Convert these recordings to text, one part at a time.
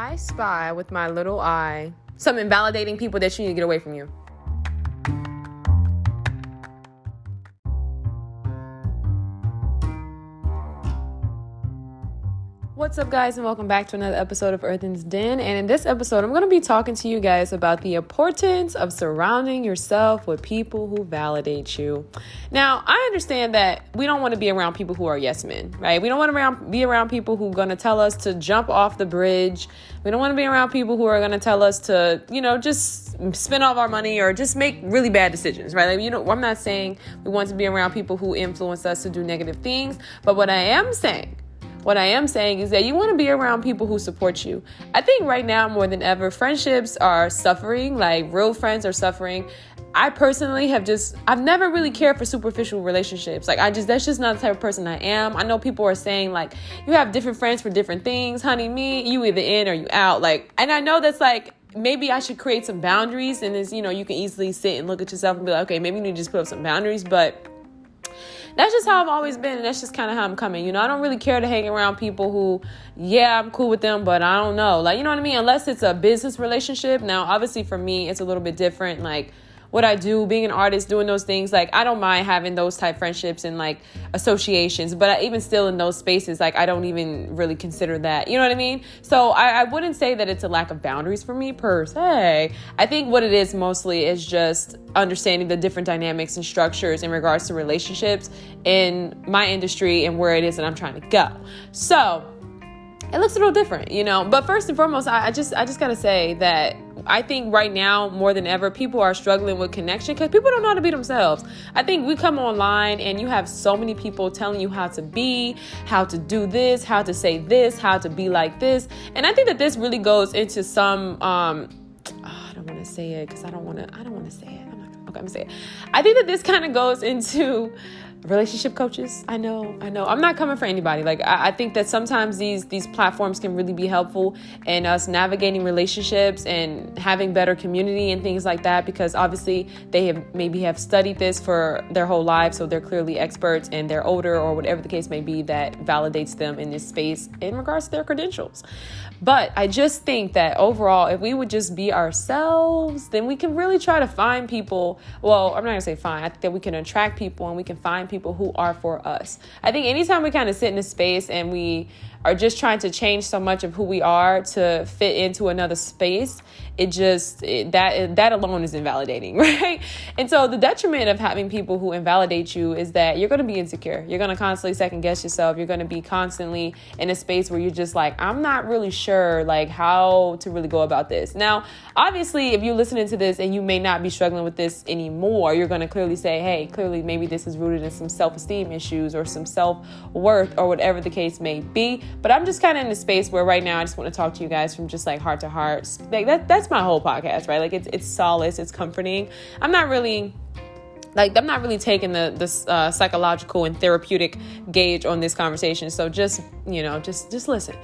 I spy with my little eye some invalidating people that you need to get away from you. What's up, guys, and welcome back to another episode of Earthen's Den. And in this episode, I'm going to be talking to you guys about the importance of surrounding yourself with people who validate you. Now, I understand that we don't want to be around people who are yes men, right? We don't want to be around people who are going to tell us to jump off the bridge. We don't want to be around people who are going to tell us to, just spend all of our money or just make really bad decisions, right? I'm not saying we want to be around people who influence us to do negative things, but what I am saying is that you want to be around people who support you. I think right now more than ever, friendships are suffering, like real friends are suffering. I personally I've never really cared for superficial relationships. That's just not the type of person I am. I know people are saying you have different friends for different things. Honey, you either in or you out. And I know that's maybe I should create some boundaries, and you can easily sit and look at yourself and be like, okay, maybe you need to just put up some boundaries, but that's just how I've always been, and that's just kind of how I'm coming. I don't really care to hang around people who, I'm cool with them, but I don't know. You know what I mean? Unless it's a business relationship. Now, obviously for me, it's a little bit different. What I do, being an artist, doing those things, I don't mind having those type friendships and associations, but even still in those spaces, I don't even really consider that, you know what I mean? So I wouldn't say that it's a lack of boundaries for me per se. I think what it is mostly is just understanding the different dynamics and structures in regards to relationships in my industry and where it is that I'm trying to go. So it looks a little different, but first and foremost, I just gotta say that I think right now more than ever, people are struggling with connection because people don't know how to be themselves. I think we come online and you have so many people telling you how to be, how to do this, how to say this, how to be like this. And I think that this really goes into some, I don't want to say it because I don't want to say it. I'm going to say it. I think that this kind of goes into relationship coaches. I know. I'm not coming for anybody. I think that sometimes these platforms can really be helpful in us navigating relationships and having better community and things like that, because obviously they have studied this for their whole lives. So they're clearly experts and they're older or whatever the case may be that validates them in this space in regards to their credentials. But I just think that overall, if we would just be ourselves, then we can really try to find people. Well, I'm not going to say find. I think that we can attract people and we can find people who are for us. I think anytime we kind of sit in a space and we are just trying to change so much of who we are to fit into another space, that alone is invalidating, right? And so the detriment of having people who invalidate you is that you're going to be insecure. You're going to constantly second guess yourself. You're going to be constantly in a space where you're just I'm not really sure how to really go about this. Now, obviously, if you're listening to this and you may not be struggling with this anymore, you're going to clearly say, hey, clearly maybe this is rooted in some self-esteem issues or some self-worth or whatever the case may be. But I'm just kind of in a space where right now I just want to talk to you guys from just heart to heart. That's my whole podcast, right? It's solace, it's comforting. I'm not really taking the psychological and therapeutic gauge on this conversation. So just listen.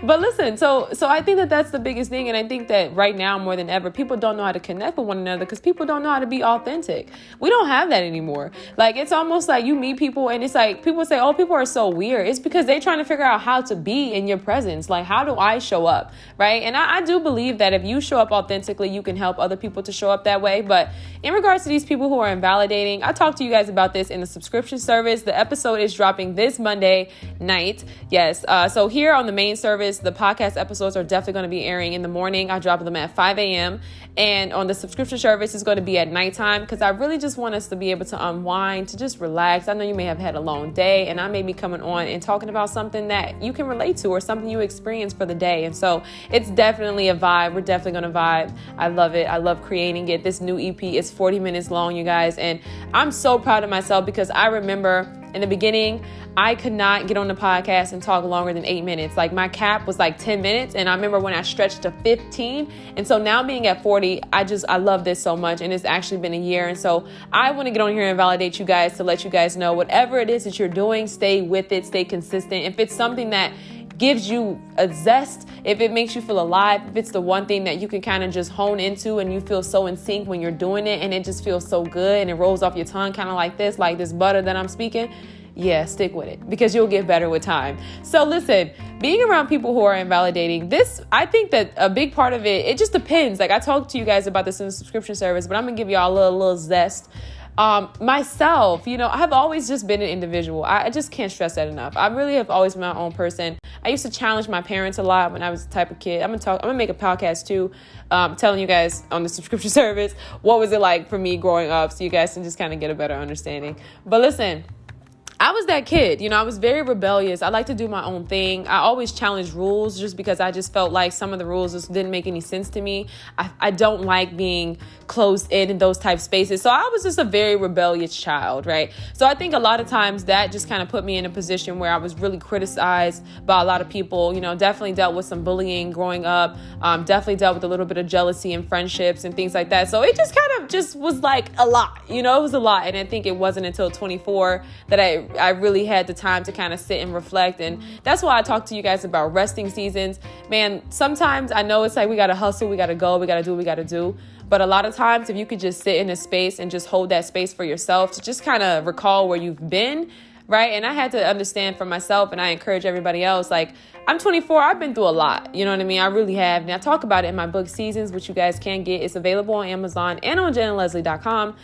But listen, so I think that that's the biggest thing. And I think that right now more than ever, people don't know how to connect with one another because people don't know how to be authentic. We don't have that anymore. It's almost you meet people and it's people say, oh, people are so weird. It's because they're trying to figure out how to be in your presence. How do I show up? Right. And I do believe that if you show up authentically, you can help other people to show up that way. But in regards to these people who are invalidating, I talked to you guys about this in the subscription service. The episode is dropping this Monday night. Yes. So here on the main service, the podcast episodes are definitely going to be airing in the morning. I drop them at 5 a.m. And on the subscription service, it's going to be at nighttime because I really just want us to be able to unwind, to just relax. I know you may have had a long day and I may be coming on and talking about something that you can relate to or something you experienced for the day. And so it's definitely a vibe. We're definitely going to vibe. I love it. I love creating it. This new EP is 40 minutes long, you guys. And I'm so proud of myself because I remember in the beginning, I could not get on the podcast and talk longer than 8 minutes. My cap was 10 minutes. And I remember when I stretched to 15. And so now being at 40, I love this so much. And it's actually been a year. And so I want to get on here and validate you guys to let you guys know whatever it is that you're doing, stay with it, stay consistent. If it's something that gives you a zest, if it makes you feel alive, if it's the one thing that you can kind of just hone into and you feel so in sync when you're doing it and it just feels so good and it rolls off your tongue kind of like this butter that I'm speaking, yeah, stick with it because you'll get better with time. So listen, being around people who are invalidating, I think that a big part of it just depends. Like I talked to you guys about this in the subscription service, but I'm going to give y'all a little zest. Myself, I have always just been an individual. I just can't stress that enough. I really have always been my own person. I used to challenge my parents a lot when I was the type of kid. I'm gonna make a podcast too, telling you guys on the subscription service, what was it like for me growing up, so you guys can just kind of get a better understanding. But listen, I was that kid, I was very rebellious. I like to do my own thing. I always challenged rules just because I just felt like some of the rules just didn't make any sense to me. I don't like being closed in those type spaces. So I was just a very rebellious child, right? So I think a lot of times that just kind of put me in a position where I was really criticized by a lot of people, definitely dealt with some bullying growing up, definitely dealt with a little bit of jealousy in friendships and things like that. So it just kind of just was like a lot, it was a lot. And I think it wasn't until 24 that I really had the time to kind of sit and reflect. And that's why I talk to you guys about resting seasons. Man, sometimes I know it's like we got to hustle, we got to go, we got to do what we got to do. But a lot of times, if you could just sit in a space and just hold that space for yourself to just kind of recall where you've been, right? And I had to understand for myself, and I encourage everybody else, like, I'm 24. I've been through a lot. You know what I mean? I really have. And I talk about it in my book, Seasons, which you guys can get. It's available on Amazon and on jaylinleslie.com.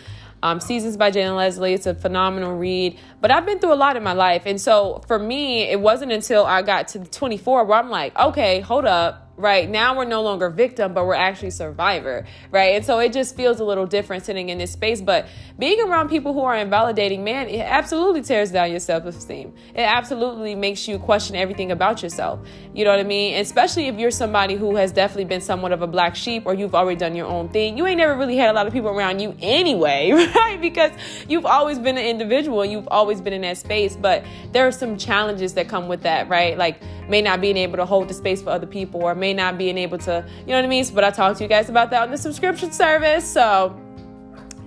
Seasons by Jaylin Leslie. It's a phenomenal read. But I've been through a lot in my life. And so for me, it wasn't until I got to 24 where I'm like, okay, hold up. Right now, we're no longer victim, but we're actually survivor. Right. And so it just feels a little different sitting in this space. But being around people who are invalidating, man, it absolutely tears down your self-esteem. It absolutely makes you question everything about yourself. You know what I mean? Especially if you're somebody who has definitely been somewhat of a black sheep, or you've already done your own thing. You ain't never really had a lot of people around you anyway, right? Because you've always been an individual and you've always been in that space. But there are some challenges that come with that, right? Like may not being able to hold the space for other people, or may not being able to, you know what I mean? But I talk to you guys about that on the subscription service. So,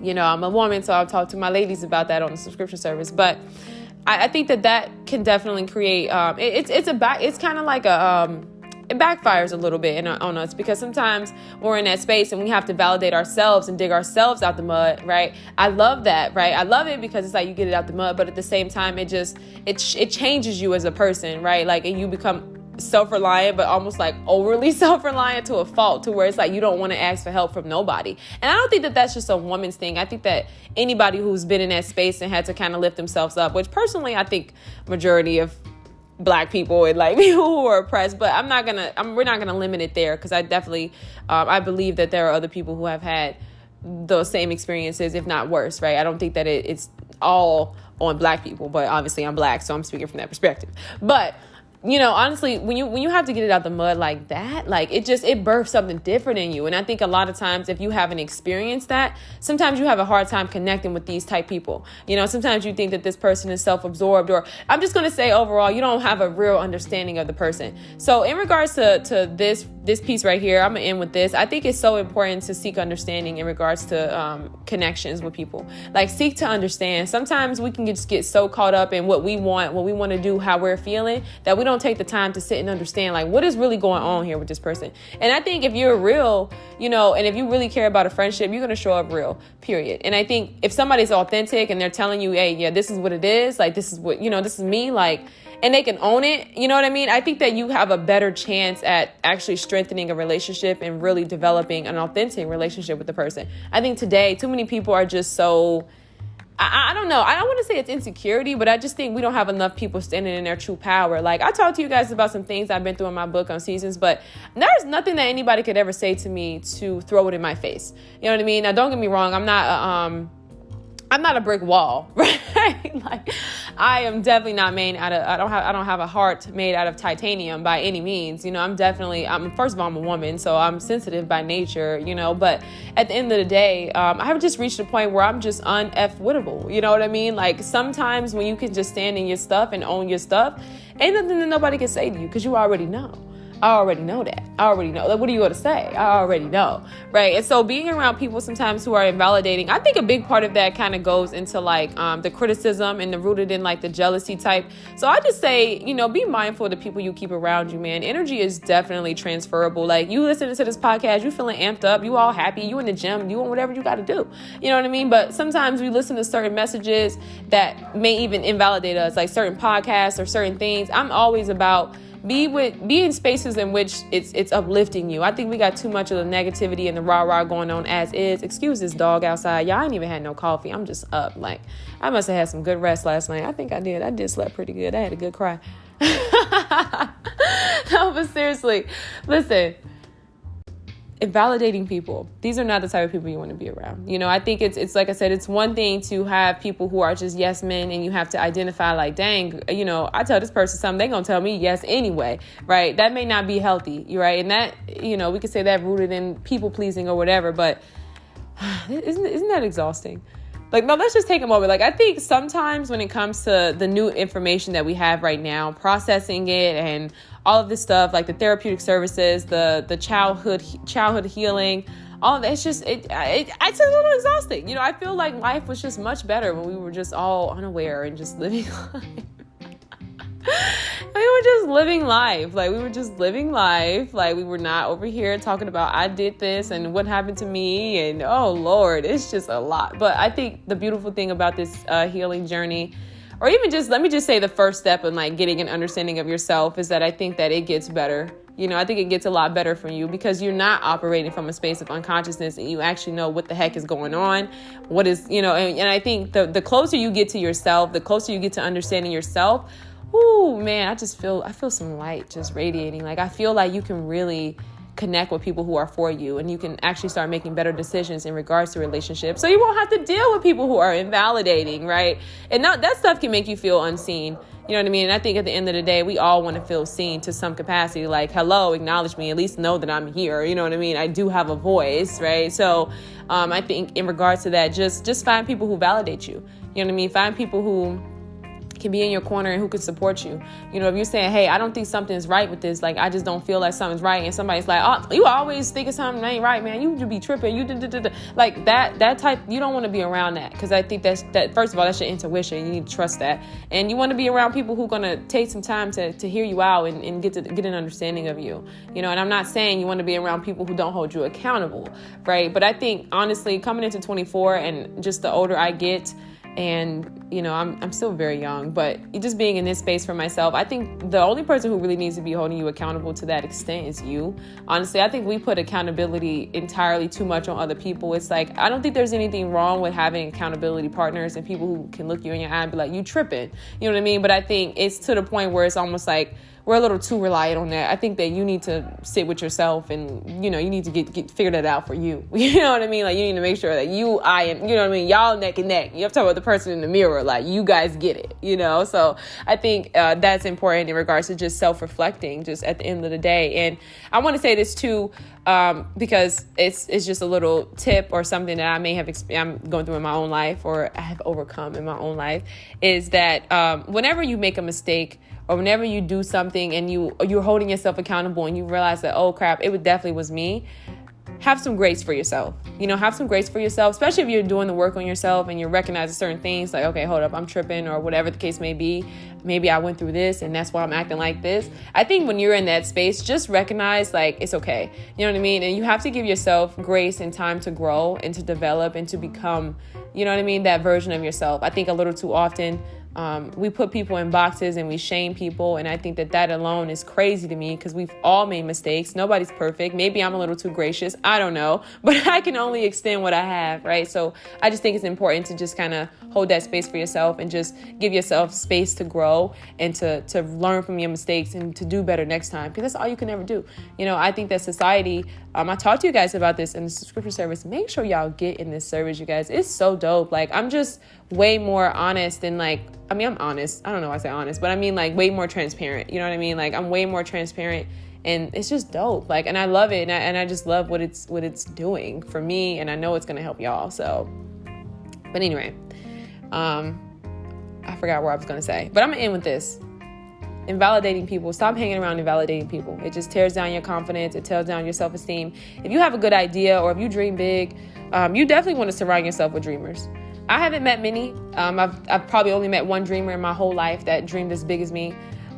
I'm a woman, so I'll talk to my ladies about that on the subscription service. But I think that can definitely create, it's kind of like it backfires a little bit on us, because sometimes we're in that space and we have to validate ourselves and dig ourselves out the mud, right? I love that, right? I love it because it's like you get it out the mud, but at the same time, it changes you as a person, right? Like, and you become self-reliant, but almost like overly self-reliant to a fault, to where it's like you don't want to ask for help from nobody. And I don't think that that's just a woman's thing. I think that anybody who's been in that space and had to kind of lift themselves up, which personally I think majority of Black people and like people who are oppressed, but we're not gonna limit it there, because I definitely I believe that there are other people who have had those same experiences, if not worse, right? I don't think that it's all on Black people, but obviously I'm Black, so I'm speaking from that perspective. But honestly, when you have to get it out the mud like that, like it births something different in you. And I think a lot of times, if you haven't experienced that, sometimes you have a hard time connecting with these type people. Sometimes you think that this person is self-absorbed, or I'm just going to say overall, you don't have a real understanding of the person. So in regards to this piece right here, I'm going to end with this. I think it's so important to seek understanding in regards to connections with people. Like, seek to understand. Sometimes we can just get so caught up in what we want to do, how we're feeling, that we don't take the time to sit and understand, like, what is really going on here with this person. And I think if you're real, and if you really care about a friendship, you're going to show up real, period. And I think if somebody's authentic and they're telling you, hey, yeah, this is what it is, like, this is what, this is me, like, and they can own it, you know what I mean? I think that you have a better chance at actually strengthening a relationship and really developing an authentic relationship with the person. I think today, too many people are just so, I don't know. I don't want to say it's insecurity, but I just think we don't have enough people standing in their true power. Like, I talked to you guys about some things I've been through in my book on Seasons, but there's nothing that anybody could ever say to me to throw it in my face. You know what I mean? Now, don't get me wrong. I'm not a brick wall, right? Like, I am definitely not made out of, I don't have a heart made out of titanium by any means. First of all, I'm a woman, so I'm sensitive by nature, but at the end of the day, I have just reached a point where I'm just un-F-wittable. You know what I mean? Like, sometimes when you can just stand in your stuff and own your stuff, ain't nothing that nobody can say to you, because you already know. I already know that. I already know. Like, what are you going to say? I already know. Right. And so being around people sometimes who are invalidating, I think a big part of that kind of goes into like the criticism and the rooted in like the jealousy type. So I just say, be mindful of the people you keep around you, man. Energy is definitely transferable. Like, you listening to this podcast, you feeling amped up, you all happy, you in the gym, you doing whatever you got to do. You know what I mean? But sometimes we listen to certain messages that may even invalidate us, like certain podcasts or certain things. I'm always about be in spaces in which it's uplifting you. I think we got too much of the negativity and the rah-rah going on as is. Excuse this dog outside. Y'all ain't even had no coffee. I'm just up. Like, I must have had some good rest last night. I think I did. I did slept pretty good. I had a good cry. No, but seriously, listen. Invalidating people. These are not the type of people you want to be around. I think it's like I said, it's one thing to have people who are just yes men, and you have to identify like, dang, I tell this person something, they gonna tell me yes anyway, right? That may not be healthy, right? And that, we could say that rooted in people pleasing or whatever, but isn't that exhausting? Like, no, let's just take a moment. Like, I think sometimes when it comes to the new information that we have right now, processing it and all of this stuff, like the therapeutic services, the childhood healing, all of that, it's a little exhausting. I feel like life was just much better when we were just all unaware and just living life. We were just living life. Like, we were just living life. Like, we were not over here talking about I did this and what happened to me. And oh, Lord, it's just a lot. But I think the beautiful thing about this healing journey, or even just, let me just say the first step in like getting an understanding of yourself, is that I think that it gets better. I think it gets a lot better for you because you're not operating from a space of unconsciousness, and you actually know what the heck is going on. What is, and I think the closer you get to yourself, the closer you get to understanding yourself, ooh, man, I feel some light just radiating. Like, I feel like you can really connect with people who are for you, and you can actually start making better decisions in regards to relationships. So you won't have to deal with people who are invalidating, right? And that stuff can make you feel unseen. You know what I mean? And I think at the end of the day, we all want to feel seen to some capacity. Like, hello, acknowledge me, at least know that I'm here. You know what I mean? I do have a voice, right? So I think in regards to that, just find people who validate you. You know what I mean? Find people who can be in your corner and who can support you. If you're saying, hey, I don't think something's right with this, like, I just don't feel like something's right, and somebody's like, oh, you always thinking something ain't right, man, you be tripping, like that type, you don't want to be around that, because I think that first of all, that's your intuition. You need to trust that, and you want to be around people who are going to take some time to hear you out and get an understanding of you. And I'm not saying you want to be around people who don't hold you accountable, right? But I think honestly, coming into 24 and just the older I get, and, I'm still very young, but just being in this space for myself, I think the only person who really needs to be holding you accountable to that extent is you. Honestly, I think we put accountability entirely too much on other people. It's like, I don't think there's anything wrong with having accountability partners and people who can look you in your eye and be like, you tripping. You know what I mean? But I think it's to the point where it's almost like we're a little too reliant on that. I think that you need to sit with yourself and, you need to get figure that out for you. You know what I mean? Like, you need to make sure that and, you know what I mean? Y'all neck and neck. You have to talk about the person in the mirror. Like, you guys get it, So I think that's important in regards to just self-reflecting, just at the end of the day. And I want to say this too, because it's just a little tip or something that I may have I'm going through in my own life, or I have overcome in my own life, is that whenever you make a mistake, or whenever you do something and you're holding yourself accountable and you realize that, oh crap, it definitely was me, have some grace for yourself. Have some grace for yourself, especially if you're doing the work on yourself and you're recognizing certain things like, okay, hold up, I'm tripping, or whatever the case may be. Maybe I went through this and that's why I'm acting like this. I think when you're in that space, just recognize like it's okay. You know what I mean? And you have to give yourself grace and time to grow and to develop and to become, that version of yourself. I think a little too often, we put people in boxes and we shame people. And I think that alone is crazy to me, because we've all made mistakes. Nobody's perfect. Maybe I'm a little too gracious. I don't know, but I can only extend what I have. Right. So I just think it's important to just kind of hold that space for yourself and just give yourself space to grow and to learn from your mistakes and to do better next time, because that's all you can ever do. I think that society, I talked to you guys about this in the subscription service. Make sure y'all get in this service, you guys. It's so dope. Like, I'm just way more honest and I'm honest. I don't know why I say honest, but I mean like way more transparent. You know what I mean? Like, I'm way more transparent, and it's just dope. Like, and I love it. And I just love what it's doing for me. And I know it's going to help y'all. So, but anyway, I forgot what I was going to say, but I'm going to end with this. invalidating people. Stop hanging around invalidating people. It just tears down your confidence. It tears down your self-esteem. If you have a good idea or if you dream big, you definitely want to surround yourself with dreamers. I haven't met many. I've probably only met one dreamer in my whole life that dreamed as big as me.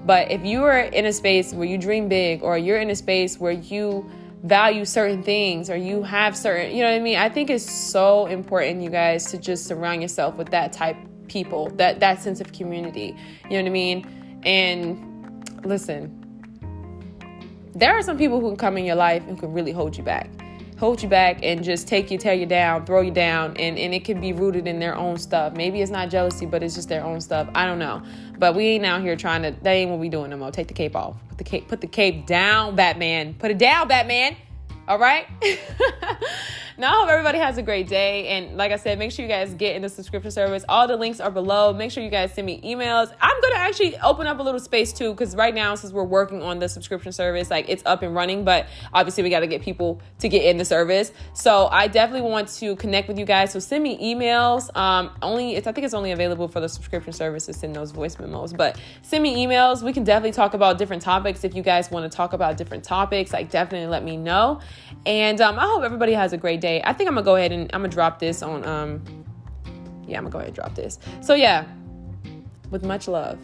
But if you are in a space where you dream big, or you're in a space where you value certain things, or you have certain, you know what I mean? I think it's so important, you guys, to just surround yourself with that type of people, that sense of community. You know what I mean? And listen, there are some people who can come in your life and can really hold you back and just tear you down, throw you down. And it can be rooted in their own stuff. Maybe it's not jealousy, but it's just their own stuff. I don't know. But we ain't out here that ain't what we doing no more. Take the cape off. Put the cape down, Batman. Put it down, Batman. All right. Now, I hope everybody has a great day. And like I said, make sure you guys get in the subscription service. All the links are below. Make sure you guys send me emails. I'm going to actually open up a little space too, because right now, since we're working on the subscription service, like it's up and running, but obviously we got to get people to get in the service. So I definitely want to connect with you guys. So send me emails. I think it's only available for the subscription service to send those voice memos, but send me emails. We can definitely talk about different topics. If you guys want to talk about different topics, like definitely let me know. And I hope everybody has a great day. I think I'm gonna go ahead and I'm gonna drop this on I'm gonna go ahead and drop this. So yeah, with much love.